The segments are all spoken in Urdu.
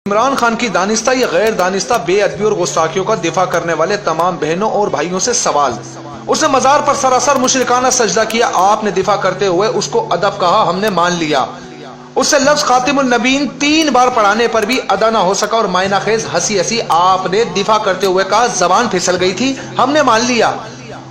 عمران خان کی دانستہ یا غیر دانستہ بے ادبی اور گستاخیوں کا دفاع کرنے والے تمام بہنوں اور بھائیوں سے سوال۔ اس نے مزار پر سراسر مشرکانہ سجدہ کیا، آپ نے دفاع کرتے ہوئے اس کو ادب کہا، ہم نے مان لیا۔ اس سے لفظ خاتم النبیین 3 بار پڑھانے پر بھی ادا نہ ہو سکا اور معنی خیز ہنسی ہنسی آپ نے دفاع کرتے ہوئے کہا زبان پھسل گئی تھی، ہم نے مان لیا۔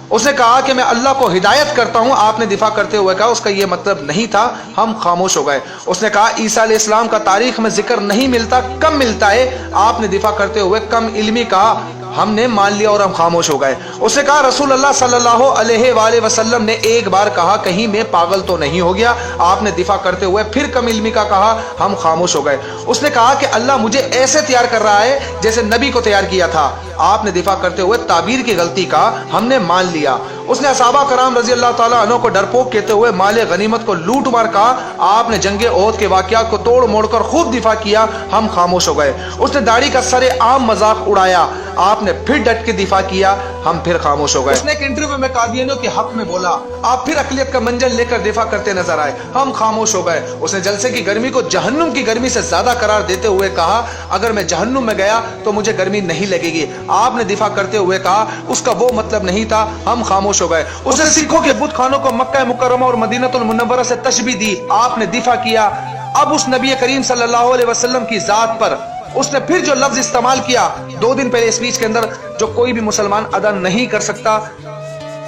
اس نے کہا کہ میں اللہ کو ہدایت کرتا ہوں، آپ نے دفاع کرتے ہوئے کہا اس کا یہ مطلب نہیں تھا، ہم خاموش ہو گئے۔ اس نے کہا عیسیٰ علیہ السلام کا تاریخ میں ذکر نہیں ملتا، کم ملتا ہے، آپ نے دفاع کرتے ہوئے کم علمی کہا، ہم نے مان لیا اور ہم خاموش ہو گئے۔ اس نے کہا رسول اللہ صلی اللہ علیہ وآلہ وسلم نے ایک بار کہا کہیں میں پاگل تو نہیں ہو گیا، آپ نے دفاع کرتے ہوئے پھر کم علمی کا کہا، ہم خاموش ہو گئے۔ اس نے کہا کہ اللہ مجھے ایسے تیار کر رہا ہے جیسے نبی کو تیار کیا تھا، آپ نے دفاع کرتے ہوئے تعبیر کی غلطی کا، ہم نے مان لیا۔ اس نے صحابہ کرام رضی اللہ تعالیٰ عنہ کو ڈرپوک کہتے ہوئے مال غنیمت کو لوٹ مار کہا، آپ نے جنگ احد کے واقعات کو توڑ موڑ کر خوب دفاع کیا، ہم خاموش ہو گئے۔ اس نے داڑھی کا سر عام مذاق اڑایا، آپ نے پھر ڈٹ کے دفاع کیا، ہم پھر خاموش ہو گئے۔ اس نے ایک انٹرویو میں قادیانیوں کے حق میں بولا، آپ پھر اقلیت کا منجل لے کر دفاع کرتے نظر آئے، ہم خاموش ہو گئے۔ اس نے جلسے کی گرمی کو جہنم کی گرمی سے زیادہ قرار دیتے ہوئے کہا اگر میں جہنم میں گیا تو مجھے گرمی نہیں لگے گی، آپ نے دفاع کرتے ہوئے کہا اس کا وہ مطلب نہیں تھا، ہم خاموش ہو گئے۔ اس نے سکھوں کے بت خانوں کو مکہ مکرمہ اور مدینہ المنورہ سے تشبیہ دی، آپ نے دفاع کیا۔ اب اس نبی کریم صلی اللہ علیہ وسلم کی ذات پر اس نے پھر جو لفظ استعمال کیا 2 دن پہلے اسپیچ کے اندر جو کوئی بھی مسلمان ادا نہیں کر سکتا،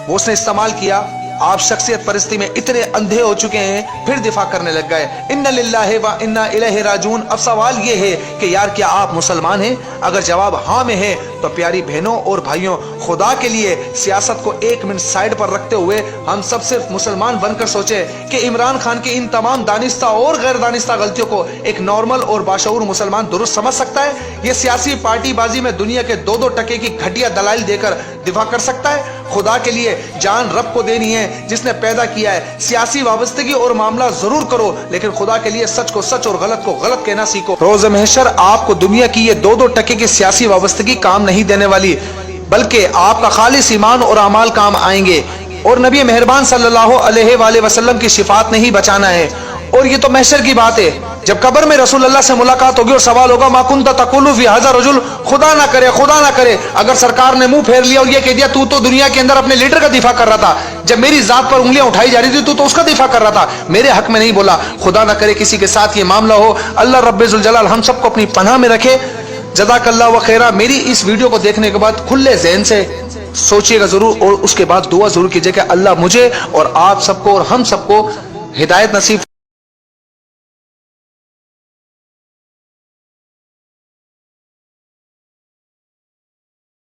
وہ اس نے استعمال کیا۔ آپ شخصیت پرستی میں اتنے اندھے ہو چکے ہیں، پھر دفاع کرنے لگ گئے، ان للہ و انا الیہ راجعون۔ اب سوال یہ ہے کہ یار کیا آپ مسلمان ہیں؟ اگر جواب ہاں میں ہے تو پیاری بہنوں اور بھائیوں، خدا کے لیے سیاست کو 1 منٹ سائڈ پر رکھتے ہوئے ہم سب صرف مسلمان بن کر سوچیں کہ عمران خان کی ان تمام دانستہ اور غیر دانستہ غلطیوں کو ایک نارمل اور باشعور مسلمان درست سمجھ سکتا ہے؟ یہ سیاسی پارٹی بازی میں دنیا کے 2 ٹکے کی گھٹیا دلائل دے کر دفاع کر سکتا ہے؟ خدا کے لیے جان رب کو دینی ہے جس نے پیدا کیا ہے۔ سیاسی وابستگی اور معاملہ ضرور کرو لیکن خدا کے لیے سچ کو سچ اور غلط کو غلط کہنا سیکھو۔ روز محشر آپ کو دنیا کی یہ 2 ٹکے کی سیاسی وابستگی کام نہیں دینے والی، بلکہ آپ کا خالص ایمان اور اعمال کام آئیں گے، اور نبی مہربان صلی اللہ علیہ وآلہ وسلم کی شفاعت نے ہی بچانا ہے۔ اور یہ تو محشر کی بات ہے، جب قبر میں رسول اللہ سے ملاقات ہوگی اور سوال ہوگا ما کنت تقول فی ھذا الرجل، خدا نہ کرے اگر سرکار نے منہ پھیر لیا اور یہ کہہ دیا تو دنیا کے اندر اپنے لیڈر کا دفاع کر رہا تھا، جب میری ذات پر انگلیاں اٹھائی جا رہی تھی تو اس کا دفاع کر رہا تھا، میرے حق میں نہیں بولا۔ خدا نہ کرے کسی کے ساتھ یہ معاملہ ہو، اللہ رب ذوالجلال ہم سب کو اپنی پناہ میں رکھے۔ جزاک اللہ و خیرہ۔ میری اس ویڈیو کو دیکھنے کے بعد کھلے ذہن سے سوچیے گا ضرور اور اس کے بعد دعا ضرور کیجیے کہ اللہ مجھے اور آپ سب کو اور ہم سب کو ہدایت نصیب